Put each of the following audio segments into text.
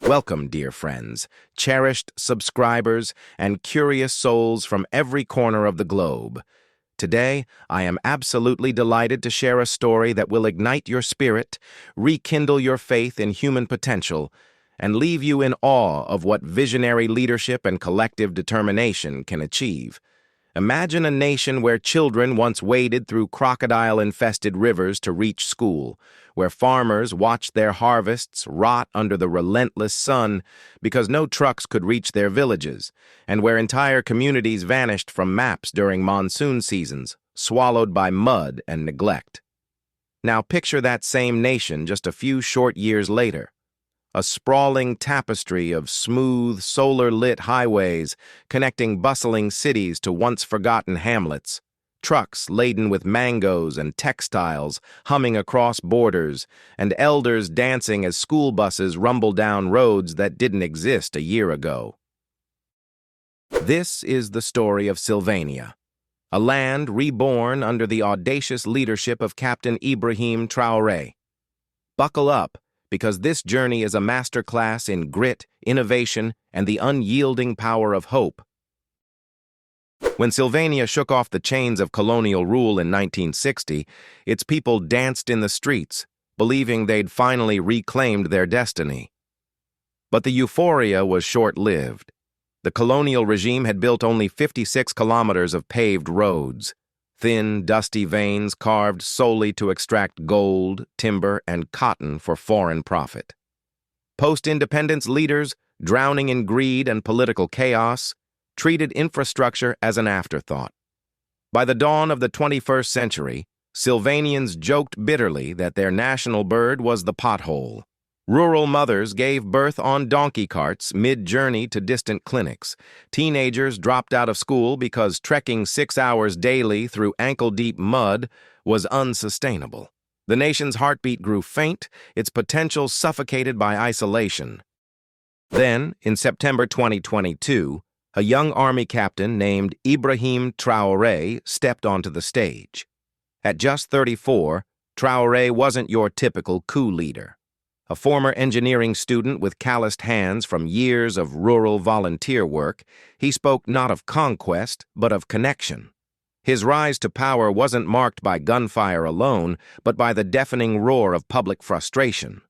Welcome, dear friends, cherished subscribers, and curious souls from every corner of the globe. Today, I am absolutely delighted to share a story that will ignite your spirit, rekindle your faith in human potential, and leave you in awe of what visionary leadership and collective determination can achieve. Imagine a nation where children once waded through crocodile-infested rivers to reach school, where farmers watched their harvests rot under the relentless sun because no trucks could reach their villages, and where entire communities vanished from maps during monsoon seasons, swallowed by mud and neglect. Now picture that same nation just a few short years later. A sprawling tapestry of smooth, solar-lit highways connecting bustling cities to once-forgotten hamlets, trucks laden with mangoes and textiles humming across borders, and elders dancing as school buses rumble down roads that didn't exist a year ago. This is the story of Sylvania, a land reborn under the audacious leadership of Captain Ibrahim Traoré. Buckle up, because this journey is a masterclass in grit, innovation, and the unyielding power of hope. When Sylvania shook off the chains of colonial rule in 1960, its people danced in the streets, believing they'd finally reclaimed their destiny. But the euphoria was short-lived. The colonial regime had built only 56 kilometers of paved roads, thin, dusty veins carved solely to extract gold, timber, and cotton for foreign profit. Post-independence leaders, drowning in greed and political chaos, treated infrastructure as an afterthought. By the dawn of the 21st century, Sylvanians joked bitterly that their national bird was the pothole. Rural mothers gave birth on donkey carts mid-journey to distant clinics. Teenagers dropped out of school because trekking 6 hours daily through ankle-deep mud was unsustainable. The nation's heartbeat grew faint, its potential suffocated by isolation. Then, in September 2022, a young army captain named Ibrahim Traoré stepped onto the stage. At just 34, Traoré wasn't your typical coup leader. A former engineering student with calloused hands from years of rural volunteer work, he spoke not of conquest, but of connection. His rise to power wasn't marked by gunfire alone, but by the deafening roar of public frustration.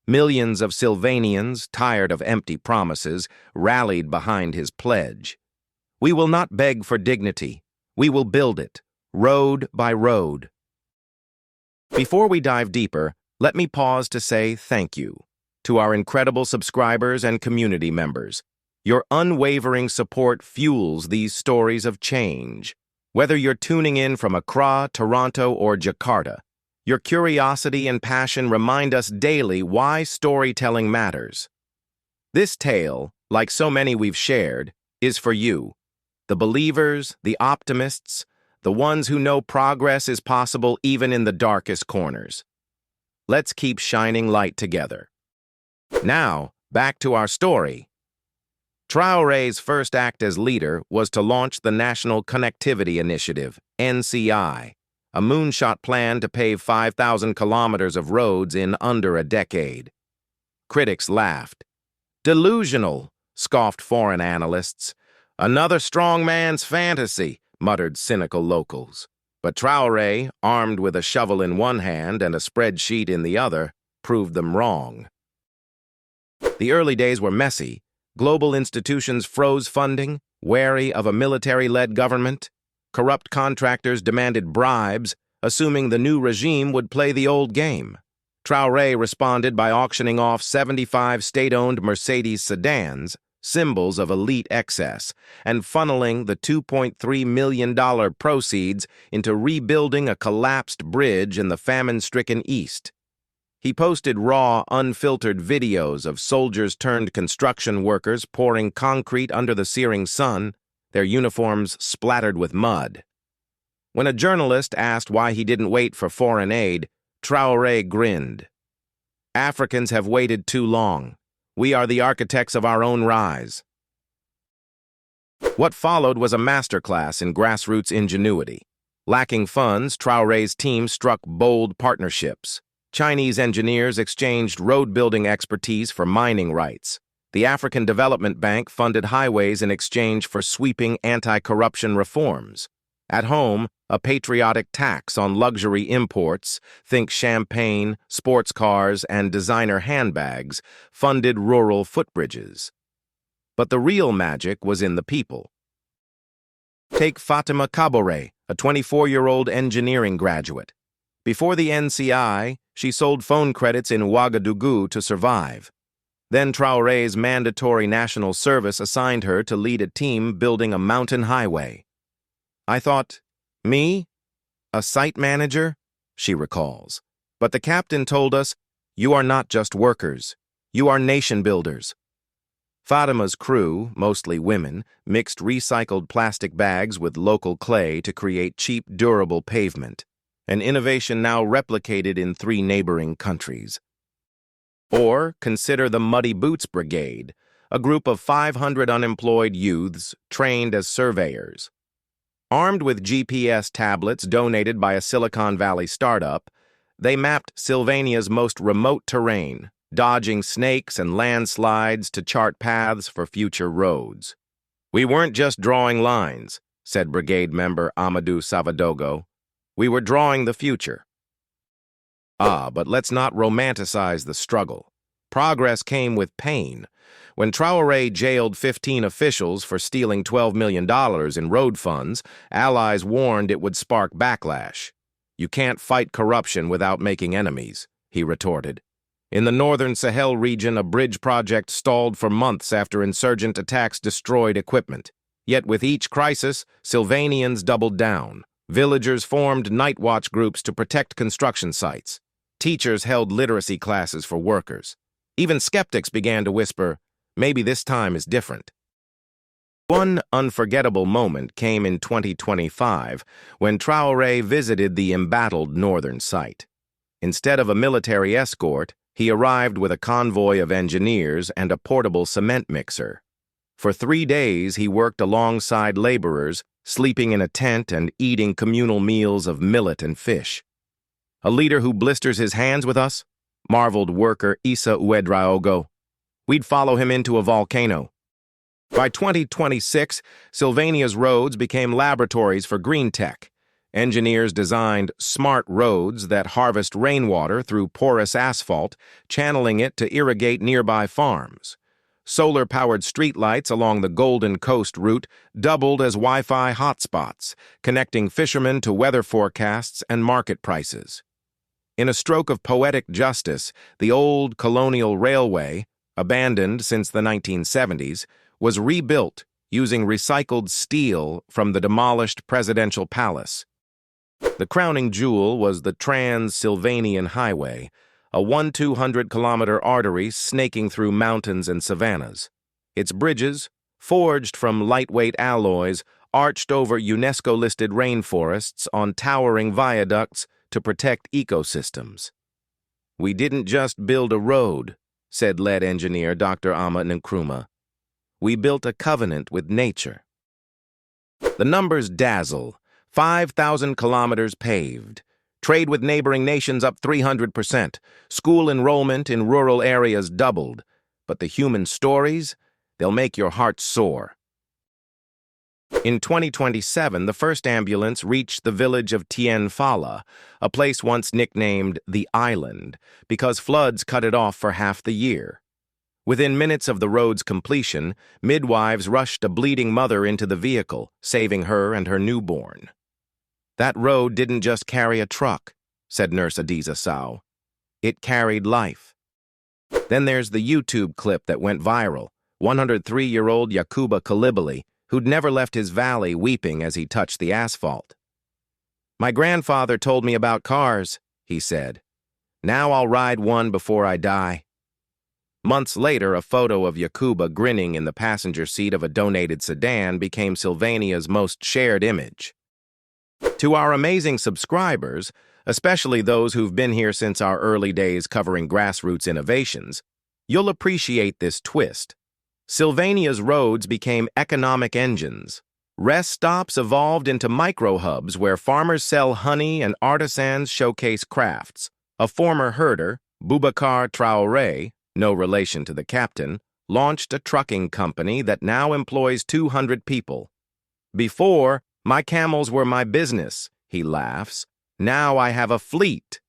Millions of Sylvanians, tired of empty promises, rallied behind his pledge. We will not beg for dignity. We will build it, road by road. Before we dive deeper, let me pause to say thank you to our incredible subscribers and community members. Your unwavering support fuels these stories of change. Whether you're tuning in from Accra, Toronto, or Jakarta, your curiosity and passion remind us daily why storytelling matters. This tale, like so many we've shared, is for you, the believers, the optimists, the ones who know progress is possible even in the darkest corners. Let's keep shining light together. Now, back to our story. Traoré's first act as leader was to launch the National Connectivity Initiative, NCI, a moonshot plan to pave 5,000 kilometers of roads in under a decade. Critics laughed. Delusional, scoffed foreign analysts. Another strong man's fantasy, muttered cynical locals. But Traoré, armed with a shovel in one hand and a spreadsheet in the other, proved them wrong. The early days were messy. Global institutions froze funding, wary of a military-led government. Corrupt contractors demanded bribes, assuming the new regime would play the old game. Traoré responded by auctioning off 75 state-owned Mercedes sedans, symbols of elite excess, and funneling the $2.3 million proceeds into rebuilding a collapsed bridge in the famine-stricken East. He posted raw, unfiltered videos of soldiers-turned-construction workers pouring concrete under the searing sun, their uniforms splattered with mud. When a journalist asked why he didn't wait for foreign aid, Traoré grinned. Africans have waited too long. We are the architects of our own rise. What followed was a masterclass in grassroots ingenuity. Lacking funds, Traoré's team struck bold partnerships. Chinese engineers exchanged road-building expertise for mining rights. The African Development Bank funded highways in exchange for sweeping anti-corruption reforms. At home, a patriotic tax on luxury imports, think champagne, sports cars, and designer handbags, funded rural footbridges. But the real magic was in the people. Take Fatima Kabore, a 24-year-old engineering graduate. Before the NCI, she sold phone credits in Ouagadougou to survive. Then Traoré's mandatory national service assigned her to lead a team building a mountain highway. I thought, me? A site manager? She recalls. But the captain told us, you are not just workers. You are nation builders. Fatima's crew, mostly women, mixed recycled plastic bags with local clay to create cheap, durable pavement, an innovation now replicated in 3 neighboring countries. Or consider the Muddy Boots Brigade, a group of 500 unemployed youths trained as surveyors. Armed with GPS tablets donated by a Silicon Valley startup, they mapped Sylvania's most remote terrain, dodging snakes and landslides to chart paths for future roads. We weren't just drawing lines, said brigade member Amadou Savadogo. We were drawing the future. But let's not romanticize the struggle. Progress came with pain. When Traoré jailed 15 officials for stealing $12 million in road funds, allies warned it would spark backlash. You can't fight corruption without making enemies, he retorted. In the northern Sahel region, a bridge project stalled for months after insurgent attacks destroyed equipment. Yet with each crisis, Sylvanians doubled down. Villagers formed night watch groups to protect construction sites. Teachers held literacy classes for workers. Even skeptics began to whisper, maybe this time is different. One unforgettable moment came in 2025 when Traoré visited the embattled northern site. Instead of a military escort, he arrived with a convoy of engineers and a portable cement mixer. For 3 days, he worked alongside laborers, sleeping in a tent and eating communal meals of millet and fish. A leader who blisters his hands with us? Marveled worker Issa Ouedraogo. We'd follow him into a volcano. By 2026, Sylvania's roads became laboratories for green tech. Engineers designed smart roads that harvest rainwater through porous asphalt, channeling it to irrigate nearby farms. Solar-powered streetlights along the Golden Coast route doubled as Wi-Fi hotspots, connecting fishermen to weather forecasts and market prices. In a stroke of poetic justice, the old colonial railway, abandoned since the 1970s, was rebuilt using recycled steel from the demolished presidential palace. The crowning jewel was the Trans-Sylvanian Highway, a 1,200-kilometer artery snaking through mountains and savannas. Its bridges, forged from lightweight alloys, arched over UNESCO-listed rainforests on towering viaducts to protect ecosystems. We didn't just build a road, said lead engineer Dr. Ama Nkrumah. We built a covenant with nature. The numbers dazzle. 5,000 kilometers paved. Trade with neighboring nations up 300%. School enrollment in rural areas doubled. But the human stories, they'll make your heart soar. In 2027, the first ambulance reached the village of Tien Fala, a place once nicknamed the Island, because floods cut it off for half the year. Within minutes of the road's completion, midwives rushed a bleeding mother into the vehicle, saving her and her newborn. That road didn't just carry a truck, said Nurse Adiza Sow. It carried life. Then there's the YouTube clip that went viral, 103-year-old Yakuba Kalibali, who'd never left his valley weeping as he touched the asphalt. My grandfather told me about cars, he said. Now I'll ride one before I die. Months later, a photo of Yakuba grinning in the passenger seat of a donated sedan became Sylvania's most shared image. To our amazing subscribers, especially those who've been here since our early days covering grassroots innovations, you'll appreciate this twist. Sylvania's roads became economic engines. Rest stops evolved into micro-hubs where farmers sell honey and artisans showcase crafts. A former herder, Boubacar Traoré, no relation to the captain, launched a trucking company that now employs 200 people. Before, my camels were my business, he laughs. Now I have a fleet.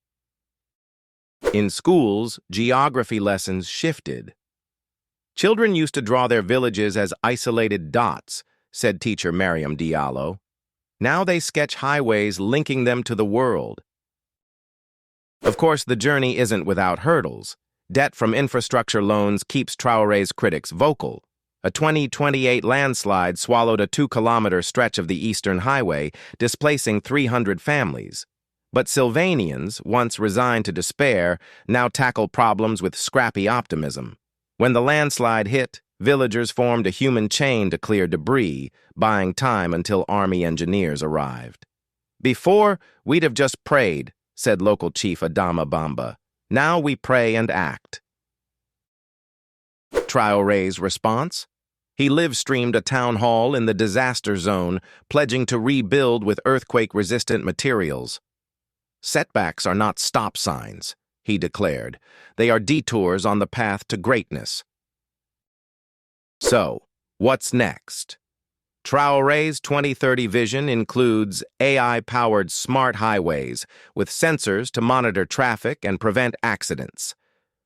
In schools, geography lessons shifted. Children used to draw their villages as isolated dots, said teacher Mariam Diallo. Now they sketch highways linking them to the world. Of course, the journey isn't without hurdles. Debt from infrastructure loans keeps Traoré's critics vocal. A 2028 landslide swallowed a 2-kilometer stretch of the Eastern Highway, displacing 300 families. But Sylvanians, once resigned to despair, now tackle problems with scrappy optimism. When the landslide hit, villagers formed a human chain to clear debris, buying time until army engineers arrived. Before, we'd have just prayed, said local chief Adama Bamba. Now we pray and act. Traoré's response? He live-streamed a town hall in the disaster zone, pledging to rebuild with earthquake-resistant materials. Setbacks are not stop signs, he declared. They are detours on the path to greatness. So, what's next? Traoré's 2030 vision includes AI-powered smart highways with sensors to monitor traffic and prevent accidents.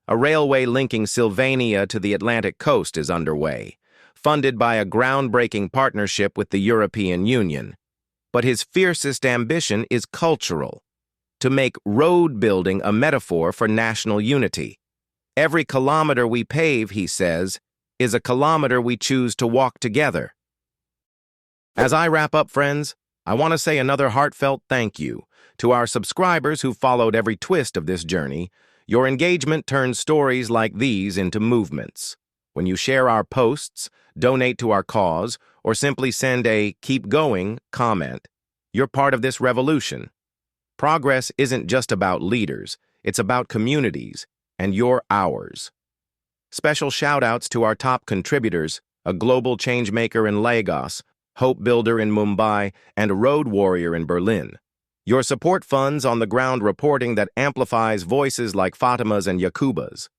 A railway linking Sylvania to the Atlantic coast is underway, funded by a groundbreaking partnership with the European Union. But his fiercest ambition is cultural, to make road building a metaphor for national unity. Every kilometer we pave, he says, is a kilometer we choose to walk together. As I wrap up, friends, I want to say another heartfelt thank you to our subscribers who followed every twist of this journey. Your engagement turns stories like these into movements. When you share our posts, donate to our cause, or simply send a "keep going" comment, you're part of this revolution. Progress isn't just about leaders, it's about communities, and you're ours. Special shout-outs to our top contributors, a global changemaker in Lagos, hope builder in Mumbai, and a road warrior in Berlin. Your support funds on the ground reporting that amplifies voices like Fatima's and Yakuba's.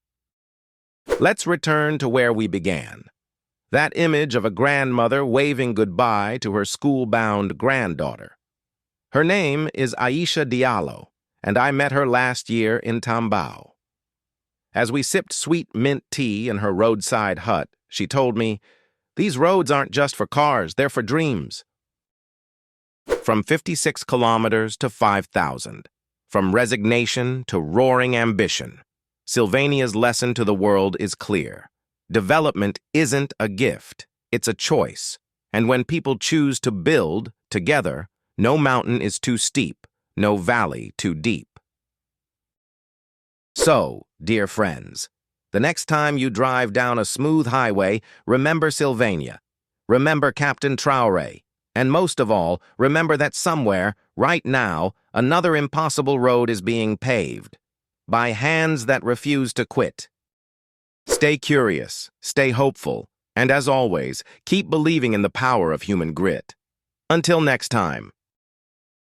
Let's return to where we began. That image of a grandmother waving goodbye to her school-bound granddaughter. Her name is Aisha Diallo, and I met her last year in Tambao. As we sipped sweet mint tea in her roadside hut, she told me, "These roads aren't just for cars, they're for dreams." From 56 kilometers to 5,000, from resignation to roaring ambition, Sylvania's lesson to the world is clear. Development isn't a gift, it's a choice. And when people choose to build together, no mountain is too steep, no valley too deep. So, dear friends, the next time you drive down a smooth highway, remember Sylvania. Remember Captain Traoré. And most of all, remember that somewhere, right now, another impossible road is being paved. By hands that refuse to quit. Stay curious, stay hopeful, and as always, keep believing in the power of human grit. Until next time.